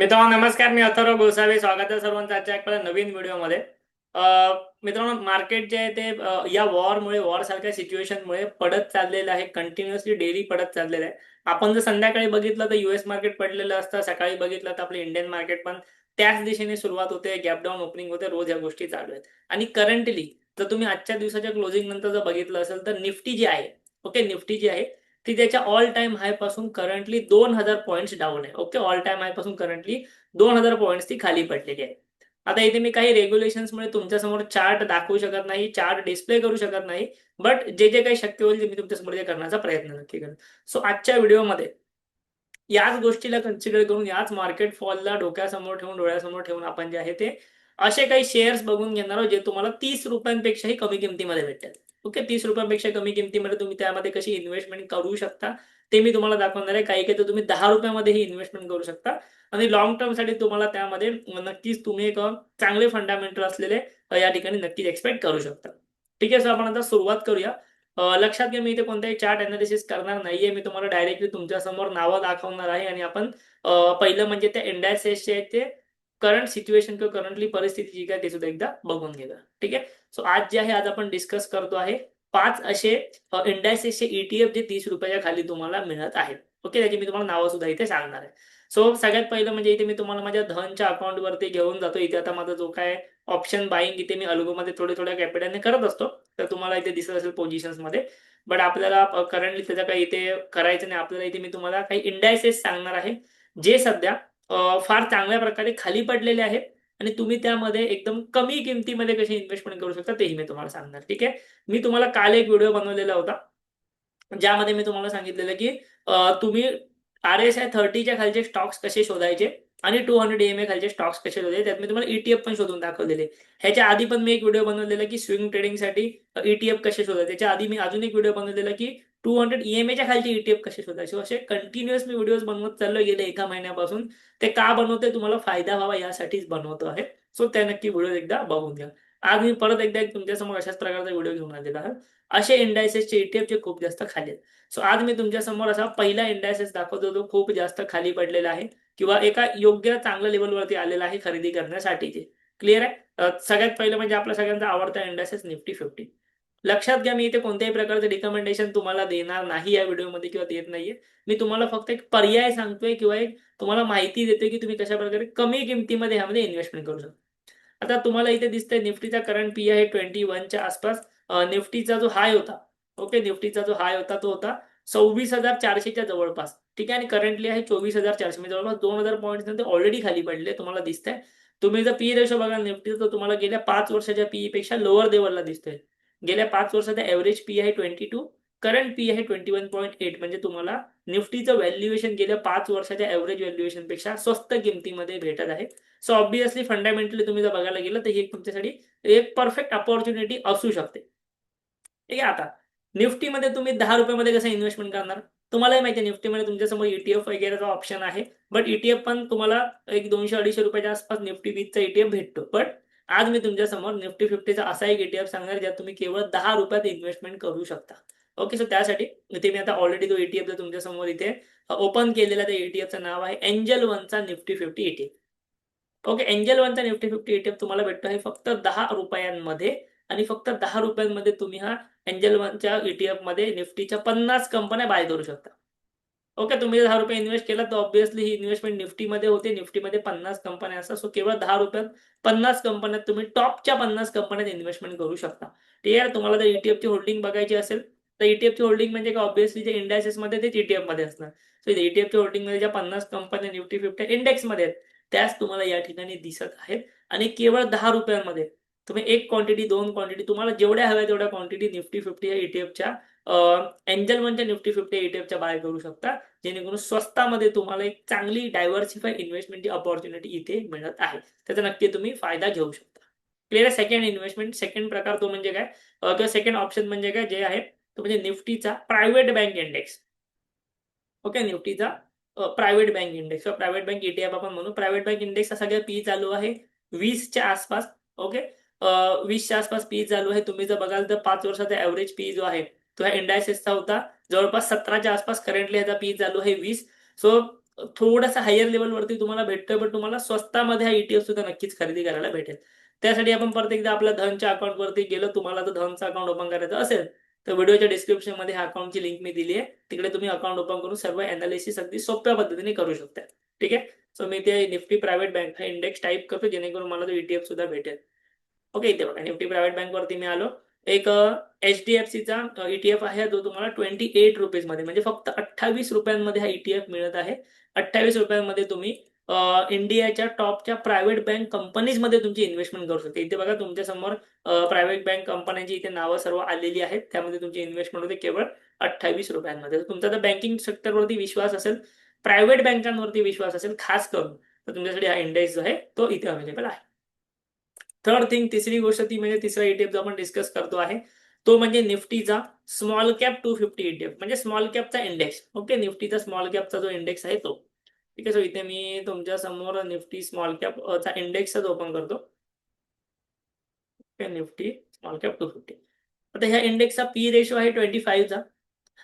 मित्रांनो नमस्कार. मी अथर्व गोसावी. स्वागत आहे सर्वांचं आजच्या एका नवीन व्हिडिओमध्ये. अ, मित्रांनो, मार्केट जे आहे ते या वॉर सारख्या सिच्युएशनमुळे पडत चाललेलं आहे. कंटिन्युअसली डेली पडत चाललेलं आहे. आपण जर संध्याकाळी बघितलं तर US मार्केट पडलेलं असतं. सकाळी बघितलं तर आपलं इंडियन मार्केट पण त्याच दिशेने सुरुवात होते. गॅप डाऊन ओपनिंग होते. रोज या गोष्टी चालू आहेत. आणि करंटली जर तुम्ही आजच्या दिवसाच्या क्लोजिंग नंतर जर बघितलं असेल तर निफ्टी जी आहे, ओके, निफ्टी जी आहे ती त्याच्या ऑल टाइम हाय पासून करंटली 2000 पॉइंट्स डाऊन आहे. ओके, ऑल टाइम हाय पासून करंटली 2000 पॉइंट्स ती खाली पडलेली आहे. आता इथे मी काही रेग्युलेशन्समुळे तुमच्यासमोर चार्ट दाखवू शकत नाही, चार्ट डिस्प्ले करू शकत नाही. बट जे काही शक्य होईल ते मी तुमच्यासमोर ते करण्याचा प्रयत्न नक्की करेन. सो आजच्या व्हिडिओमध्ये याच गोष्टीला कन्सिडर करून, याच मार्केट फॉलला डोक्यासमोर ठेवून, डोळ्यासमोर ठेवून आपण जे आहे ते असे काही शेअर्स बघून घेणार आहोत जे तुम्हाला 30 रुपयांपेक्षाही कमी किमतीमध्ये भेटतात. ओके, 30 रुपयांपेक्षा कमी किमतीमध्ये तुम्ही त्यामध्ये कशी इन्व्हेस्टमेंट करू शकता ते मी तुम्हाला दाखवणार आहे. काही काही तर तुम्ही 10 रुपयामध्येही इन्व्हेस्टमेंट करू शकता आणि लॉंग टर्मसाठी तुम्हाला त्यामध्ये नक्कीच तुम्ही एक चांगले फंडामेंटल असलेले या ठिकाणी नक्कीच एक्सपेक्ट करू शकता. ठीक आहे, सर आपण आता सुरुवात करूया. लक्षात घ्या, मी इथे कोणताही चार्ट एनालिसिस करणार नाहीये. मी तुम्हाला डायरेक्टली तुमच्यासमोर नावं दाखवणार आहे आणि आपण पहिलं म्हणजे त्या इंडायसेसचे आहेत ते करंट सिच्युएशन किंवा करंटली परिस्थिती जी काय ते सुद्धा एकदा बघून घेऊया. ठीक आहे. सो आज जे आहे आज आपण डिस्कस करतो आहे 5 असे इंडायसेसचे ETF जे 30 रुपयाच्या खाली तुम्हाला मिळत आहेत. ओके, त्याची मी तुम्हाला नावं सुद्धा इथे सांगणार आहे. सो सगळ्यात पहिलं म्हणजे इथे मी तुम्हाला माझ्या धनच्या अकाउंटवरती घेऊन जातो. इथे आता माझा जो काय ऑप्शन बाईंग इथे मी अल्गोमध्ये थोड्या कॅपिटलने करत असतो. तर तुम्हाला इथे दिसत असेल पोझिशन्समध्ये. बट आपल्याला करंटली त्याचं काही इथे करायचं नाही. आपल्याला इथे मी तुम्हाला काही इंडायसेस सांगणार आहे, जे सध्या फार चांगल्या प्रकारे खाली पडलेले आहेत आणि तुम्ही त्यामध्ये एकदम कमी किमतीमध्ये कशी इन्व्हेस्टमेंट करू शकता तेही मी तुम्हाला सांगणार. ठीक आहे. मी तुम्हाला काल एक व्हिडिओ बनवलेला होता, ज्यामध्ये मी तुम्हाला सांगितलेलं की तुम्ही RSI 30 च्या खालचे स्टॉक्स कसे शोधायचे आणि 200 EMA खालचे स्टॉक्स कसे शोधायचे. त्यात मी तुम्हाला ETF पण शोधून दाखवलेले. ह्याच्या आधी पण मी एक व्हिडिओ बनवलेला की स्विंग ट्रेडिंगसाठी ETF कसे शोधायचे. त्याच्या आधी मी अजून एक व्हिडिओ बनवलेला की 200 EMA च्या खालचे ETF कसे शोधायचे. असे कंटिन्युअस मी व्हिडिओज बनवत चाललोय गेले एका महिन्यापासून. ते का बनवतोय, तुम्हाला फायदा व्हावा यासाठीच बनवतो आहे. सो त्या नक्की व्हिडिओ एकदा बघून घ्या. आज मी परत एकदा तुमच्यासमोर अशाच प्रकारचा व्हिडिओ घेऊन आलेला आहे. असे इंडायसेसचे ETF जे खूप जास्त खाली आहेत. सो आज मी तुमच्यासमोर असा पहिला इंडायसेस दाखवतो जो खूप जास्त खाली पडलेला आहे किंवा एका योग्य चांगल्या लेव्हलवरती आलेला आहे खरेदी करण्यासाठीचे. क्लिअर आहे? सगळ्यात पहिलं म्हणजे आपला सगळ्यांचा आवडता इंडायसेस निफ्टी 50. लक्षात घ्या, मी इथे कोणत्याही प्रकारचं रिकमेंडेशन तुम्हाला देणार नाही या व्हिडिओमध्ये किंवा देत नाहीये. मी तुम्हाला फक्त एक पर्याय सांगतोय किंवा एक तुम्हाला माहिती देतोय की तुम्ही कशाप्रकारे कमी किमतीमध्ये ह्यामध्ये इन्व्हेस्टमेंट करू शकता. आता तुम्हाला इथे दिसतंय निफ्टीचा करंट पी आहे 21 च्या आसपास. निफ्टीचा जो हाय होता, ओके, निफ्टीचा जो हाय होता तो होता 26,400 च्या जवळपास. ठीक आहे, आणि करंटली आहे 24,400, म्हणजे जवळपास 2000 पॉइंट्स नंतर ऑलरेडी खाली पडले तुम्हाला दिसतंय. तुम्ही जर पी रेशो बघाल निफ्टीचा, तर तुम्हाला गेल्या 5 वर्षाच्या पी पेक्षा लोअर लेव्हलला दिसतोय. गेल्या 5 वर्षाचा एव्हरेज पी आहे 22, करंट पी आहे 21.8, म्हणजे तुम्हाला निफ्टीचं व्हॅल्युएशन गेल्या 5 वर्षाच्या एव्हरेज व्हॅल्युएशन पेक्षा स्वस्त किमतीमध्ये भेटत आहे. सो ऑब्व्हियसली फंडामेंटली तुम्ही जर बघायला गेलं तर ही एक तुमच्यासाठी एक परफेक्ट अपॉर्च्युनिटी असू शकते. ठीक आहे. आता निफ्टीमध्ये तुम्ही 10 रुपयामध्ये कसं इन्व्हेस्टमेंट करणार? तुम्हालाही माहिती आहे निफ्टीमध्ये तुमच्यासमोर ETF वगैरेचा ऑप्शन आहे. बट ETF पण तुम्हाला एक 200-250 रुपयाच्या आसपास निफ्टी 20चा ETF भेटतो. बट आज मी तुमच्यासमोर निफ्टी 50चा असा एक ETF सांगणार ज्यात तुम्ही केवळ 10 रुपयात इन्व्हेस्टमेंट करू शकता. ओके, सो त्यासाठी इथे मी आता ऑलरेडी तो ETF तुमच्यासमोर इथे ओपन केलेला, त्या ETFचं नाव आहे एंजल वनचा निफ्टी 50 ETF. ओके, एंजल वनचा निफ्टी 50 ETF तुम्हाला भेटतो आहे फक्त 10 रुपयांमध्ये आणि फक्त 10 रुपयांमध्ये तुम्ही हा एंजल वनच्या ETFमध्ये निफ्टीच्या 50 कंपन्या बाय करू शकता. ओके, तुम्ही ₹10 इन्व्हेस्ट केला तर ऑब्व्हियसली ही इन्व्हेस्टमेंट निफ्टीमध्ये होते. निफ्टीमध्ये 50 कंपन्या असतात. सो केवळ 10 रुपयात 50 कंपन्यात तुम्ही टॉपच्या 50 कंपन्यात इन्व्हेस्टमेंट करू शकता. ठीक आहे. तुम्हाला जर ETFची होल्डिंग बघायची असेल, तर ETFची होल्डिंग म्हणजे काय, ऑब्व्हियसली जे इंडायसेसमध्ये तेच ETFमध्ये असणार. सो ETFची होल्डिंगमध्ये ज्या 50 कंपन्या निफ्टी 50 इंडेक्समध्ये आहेत, त्याच तुम्हाला या ठिकाणी दिसत आहेत आणि केवळ 10 रुपयांमध्ये तुम्ही 1 क्वांटिटी, 2 क्वांटिटी, तुम्हाला जेवढ्या हव्या तेवढ्या क्वांटिटी निफ्टी 50 या ETFच्या एंजल वनच्या निफ्टी 50 ETFच्या बाय करू शकता. जेणेकरून स्वस्तामध्ये तुम्हाला एक चांगली डायव्हर्सिफाय इन्व्हेस्टमेंटची अपॉर्च्युनिटी इथे मिळत आहे. त्याचा नक्की तुम्ही फायदा घेऊ शकता. क्लिअर आहे? सेकंड इन्व्हेस्टमेंट, सेकंड प्रकार तो म्हणजे काय, किंवा सेकंड ऑप्शन म्हणजे काय, जे आहे तो म्हणजे निफ्टीचा प्रायव्हेट बँक इंडेक्स. ओके, निफ्टीचा प्रायव्हेट बँक इंडेक्स किंवा प्रायव्हेट बँक ETF आपण म्हणू. प्रायव्हेट बँक इंडेक्सचा सगळ्या पी चालू आहे 20 च्या आसपास. ओके, 20 च्या आसपास पी चालू आहे. तुम्ही जर बघाल तर 5 वर्षाचा एव्हरेज पी जो आहे तो ह्या इंडायसेसचा होता जवळपास 17 च्या आसपास. करंटली ह्याचा पी चालू आहे 20. सो थोडासा हायर लेवलवरती तुम्हाला भेटतोय, पण तुम्हाला स्वस्तामध्ये हा ETF सुद्धा नक्कीच खरेदी करायला भेटेल. त्यासाठी आपण परत एकदा आपल्या धनच्या अकाउंटवरती गेलो. तुम्हाला जर धनचं अकाउंट ओपन करायचं असेल तर व्हिडिओच्या डिस्क्रिप्शनमध्ये ह्या अकाउंटची लिंक मी दिली आहे. तिकडे तुम्ही अकाउंट ओपन करून सर्व अनालिसिस अगदी सोप्या पद्धतीने करू शकता. ठीक आहे. सो मी ते निफ्टी प्रायव्हेट बँक हा इंडेक्स टाईप करतो, जेणेकरून मला तो ETF सुद्धा भेटेल. ओके, इथे बघा निफ्टी प्रायव्हेट बँक वरती मी आलो. एक HDFCचा ETF आहे, जो तुम्हाला 28 रुपीजमध्ये म्हणजे फक्त 28 रुपयांमध्ये हा ETF मिळत आहे. 28 रुपयांमध्ये तुम्ही इंडियाच्या टॉपच्या प्रायव्हेट बँक कंपनीजमध्ये तुमची इन्व्हेस्टमेंट करू शकता. इथे बघा तुमच्या समोर प्रायव्हेट बँक कंपन्यांची इथे नावं सर्व आलेली आहेत. त्यामध्ये तुमची इन्व्हेस्टमेंट होते केवळ 28 रुपयांमध्ये. तुमचा जर बँकिंग सेक्टरवरती विश्वास असेल, प्रायव्हेट बँकांवरती विश्वास असेल खास करून, तर तुमच्यासाठी हा इंडेक्स जो आहे तो इथे अवेलेबल आहे. थर्ड थिंग, तिसरी गोष्ट ती म्हणजे तिसरा ETF जो आपण डिस्कस करतो आहे तो म्हणजे निफ्टीचा स्मॉल कॅप 250 ETF, म्हणजे स्मॉल कॅपचा इंडेक्स. ओके, निफ्टीचा स्मॉल कॅपचा जो इंडेक्स आहे तो. ठीक आहे. सो इथे मी तुमच्या समोर निफ्टी स्मॉल कॅप चा इंडेक्सच ओपन करतो. Okay, Nifty small cap 250. आता ह्या इंडेक्सचा पी रेशो आहे 25चा.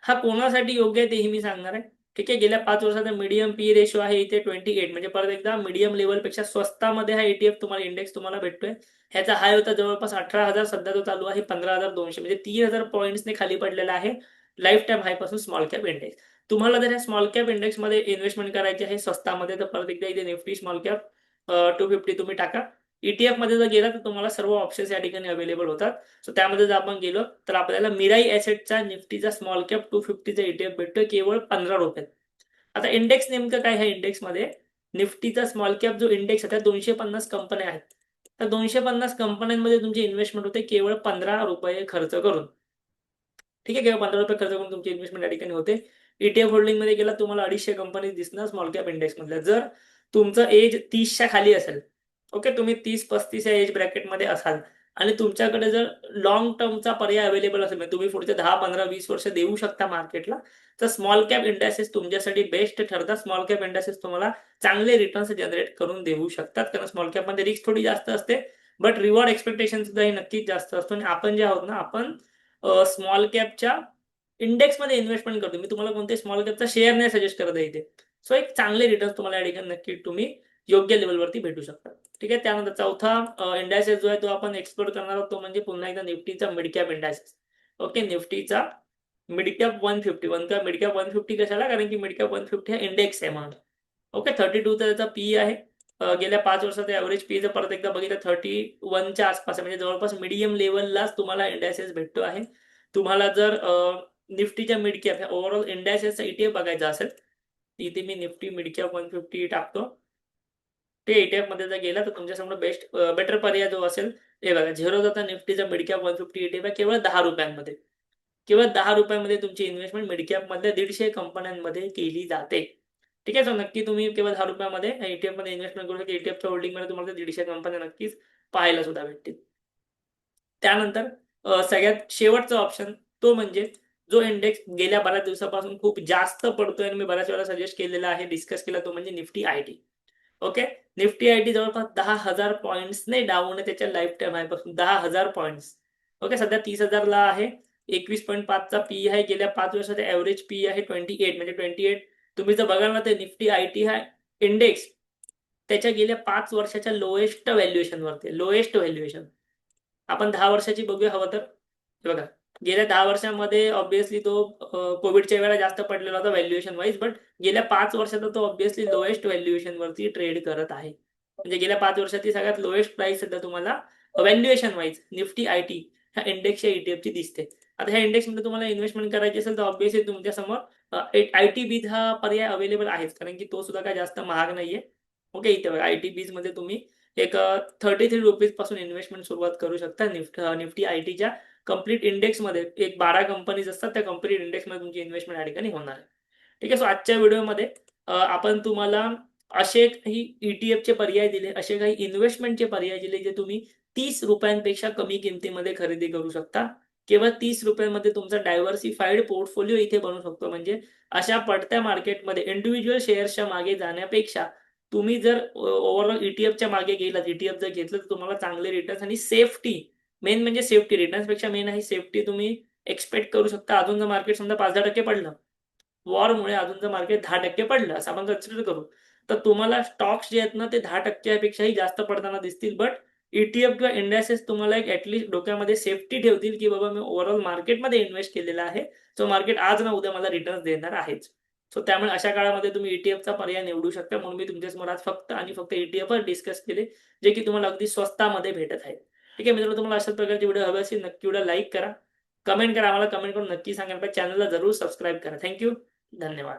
हा कोणासाठी योग्य आहे तेही मी सांगणार आहे. ठीक आहे. गेल्या 5 वर्षाचा मीडियम पी रेशो आहे इथे 28, म्हणजे परत एकदा मीडियम लेवलपेक्षा स्वस्तामध्ये हा ETF तुम्हाला इंडेक्स तुम्हाला भेटतोय. ह्याचा हाय होता जवळपास 18,000, सध्या तो चालू आहे 15,200, म्हणजे 3,000 पॉईंट्सने खाली पडलेला आहे लाईफ टाईम हाय पासून स्मॉल कॅप इंडेक्स. तुम्हाला जर ह्या स्मॉल कॅप इंडेक्समध्ये इन्व्हेस्टमेंट करायची आहे स्वस्तामध्ये, तर परत एकदा इथे निफ्टी स्मॉल कॅप 250 तुम्ही टाका. ETF मध्ये जर गेला तर तुम्हाला सर्व ऑप्शन्स या ठिकाणी अवेलेबल होतात. सो त्यामध्ये जर आपण गेलो तर आपल्याला मिराई ॲसेटचा निफ्टीचा स्मॉल कॅप 250चा ETF भेटतोय केवळ 15 रुपयात. आता इंडेक्स नेमकं काय आहे? इंडेक्समध्ये निफ्टीचा स्मॉल कॅप जो इंडेक्स आहे त्यात 250 कंपन्या आहेत. तर 250 कंपन्यांमध्ये तुमची इन्व्हेस्टमेंट होते केवळ 15 रुपये खर्च करून. ठीक आहे. केवळ 15 रुपये खर्च करून तुमची इन्व्हेस्टमेंट या ठिकाणी होते. ETF होल्डिंगमध्ये गेला तुम्हाला 250 कंपनी दिसणार स्मॉल कॅप इंडेक्समधल्या. जर तुमचं एज 30च्या खाली असेल, ओके, तुम्ही 30-35 या एज ब्रॅकेटमध्ये असाल आणि तुमच्याकडे जर लॉंग टर्मचा पर्याय अवेलेबल असेल, म्हणजे तुम्ही पुढचे 10, 15, 20 वर्ष देऊ शकता मार्केटला, तर स्मॉल कॅप इंडेक्सेस तुमच्यासाठी बेस्ट ठरतात. स्मॉल कॅप इंडेक्सेस तुम्हाला चांगले रिटर्न्स जनरेट करून देऊ शकतात, कारण स्मॉल कॅपमध्ये रिस्क थोडी जास्त असते, बट रिवॉर्ड एक्सपेक्टेशन सुद्धा नक्कीच जास्त असतो. आणि आपण जे आहोत ना, आपण स्मॉल कॅपच्या इंडेक्समध्ये इन्व्हेस्टमेंट करतो. मी तुम्हाला कोणते स्मॉल कॅपचा शेअर नाही सजेस्ट करत आहे इथे. सो एक चांगले रिटर्न्स तुम्हाला या ठिकाणी नक्की तुम्ही योग्य लेवलवरती भेटू शकतात. ठीक आहे. त्यानंतर चौथा इंडायसेस जो आहे तो आपण एक्सप्लोर करणार आहोत, तो म्हणजे पुन्हा एकदा निफ्टीचा मिड कॅप इंडायसेस. ओके, निफ्टीचा मिड कॅप 150. मिड कॅप 150 कशाला? कारण की मिड कॅप 150 हा इंडेक्स आहे म्हणून. ओके, 32 त्याचा पी आहे. गेल्या 5 वर्षाचा एव्हरेज पी जर परत एकदा बघितलं 31च्या आसपास आहे, म्हणजे जवळपास मीडियम लेवललाच तुम्हाला इंडायसेस भेटतो आहे. तुम्हाला जर निफ्टीच्या मिड कॅप ह्या ओव्हरऑल इंडायसेसचा ETF बघायचा असेल, इथे मी निफ्टी मिड कॅप 150 टाकतो. ते ETF मध्ये जर गेला तर तुमच्यासमोर बेटर पर्याय जो असेल, हे बघा झेरोधाचा निफ्टीचा मिड कॅप 150 ETF आहे केवळ 10 रुपयांमध्ये. केवळ 10 रुपयांमध्ये तुमची इन्व्हेस्टमेंट मिड कॅप मधल्या 150 कंपन्यांमध्ये केली जाते. ठीक आहे. तर नक्की तुम्ही केवळ 10 रुपयामध्ये ETF मध्ये इन्व्हेस्टमेंट करू शकता. ETFच्या होल्डिंगमध्ये तुम्हाला 150 कंपन्या नक्कीच पाहायला सुद्धा भेटतील. त्यानंतर सगळ्यात शेवटचा ऑप्शन तो म्हणजे जो इंडेक्स गेल्या बऱ्याच दिवसापासून खूप जास्त पडतोय आणि मी बऱ्याच वेळा सजेस्ट केलेला आहे, डिस्कस केला, तो म्हणजे Nifty IT. Okay, Nifty IT जवळपास 10,000 पॉईंट्सने डाऊन आहे त्याच्या लाईफ टाईम हायपासून. 10,000 पॉईंट्स. ओके, सध्या 30,000 ला आहे. 21.5चा पी आहे. गेल्या 5 वर्षाचा एव्हरेज पी आहे 28, म्हणजे 28 तुम्ही जर बघाल ना, तर निफ्टी आयटी हा इंडेक्स त्याच्या गेल्या 5 वर्षाच्या लोएस्ट व्हॅल्युएशनवरती. लोएस्ट व्हॅल्युएशन आपण 10 वर्षाची बघूया हवं तर. हे बघा, गेल्या 10 वर्षामध्ये ऑब्व्हियसली तो कोविडच्या वेळेला जास्त पडलेला होता व्हॅल्युएशन वाईज, बट गेल्या 5 वर्षात तो ऑब्व्हियसली लोएस्ट व्हॅल्युएशन वरती ट्रेड करत आहे. म्हणजे गेल्या 5 वर्षातली सगळ्यात लोएस्ट प्राइस सध्या तुम्हाला व्हॅल्युएशन वाईज निफ्टी आयटी ह्या इंडेक्सच्या ETF ची दिसते. आता ह्या इंडेक्समध्ये तुम्हाला इन्व्हेस्टमेंट करायची असेल तर ऑब्व्हियसली तुमच्या समोर आयटी बीज हा पर्याय अवेलेबल आहेच, कारण की तो सुद्धा काय जास्त महाग नाहीये. ओके, इथे बघा आयटी बीज मध्ये तुम्ही एक 33 रुपीज पासून इन्व्हेस्टमेंट सुरुवात करू शकता. निफ्टी आयटीच्या कंप्लीट इंडेक्समध्ये एक 12 कंपनीज असतात, त्या कंप्लीट इंडेक्समध्ये तुमची इन्व्हेस्टमेंट या ठिकाणी होणार आहे. ठीक आहे. सो आजच्या व्हिडिओमध्ये आपण तुम्हाला असे काही ETFचे पर्याय दिले, असे काही इन्व्हेस्टमेंटचे पर्याय दिले, जे तुम्ही 30 रुपयांपेक्षा कमी किमतीमध्ये खरेदी करू शकता. केवळ 30 रुपयांमध्ये तुमचा डायव्हर्सिफाईड पोर्टफोलिओ इथे बनू शकतो. म्हणजे अशा पडत्या मार्केटमध्ये इंडिव्हिज्युअल शेअर्सच्या मागे जाण्यापेक्षा तुम्ही जर ओव्हरऑल ETFच्या मागे गेलात, ETF जर घेतलं, तर तुम्हाला चांगले रिटर्न्स आणि सेफ्टी, मेन म्हणजे सेफ्टी, रिटर्न्सपेक्षा मेन आहे सेफ्टी तुम्ही एक्सपेक्ट करू शकता. अजून जर मार्केट समजा 5-10% पडलं, वॉरमुळे अजून जर मार्केट 10% पडलं असं आपण कन्सिडर करू, तर तुम्हाला स्टॉक्स जे आहेत ना ते 10% पेक्षाही जास्त पडताना दिसतील. बट ETF किंवा इंडेक्सेस तुम्हाला एक ॲटलीस्ट डोक्यामध्ये सेफ्टी ठेवतील, की बाबा मी ओव्हरऑल मार्केटमध्ये इन्व्हेस्ट केलेला आहे. सो मार्केट आज ना उद्या मला रिटर्न्स देणार आहेच. सो त्यामुळे अशा काळामध्ये तुम्ही ETFचा पर्याय निवडू शकता. म्हणून मी तुमच्यासमोर आज फक्त आणि फक्त ETFच डिस्कस केले, जे की तुम्हाला अगदी स्वस्तामध्ये भेटत आहेत. ठीक आहे मित्रांनो, तुम्हाला अशाच प्रकारचे व्हिडिओ हवे असेल नक्की व्हिडिओ लाईक करा, कमेंट करा. आम्हाला कमेंट करून नक्की सांगा. चॅनलला जरूर सबस्क्राईब करा. थँक धन्यवाद.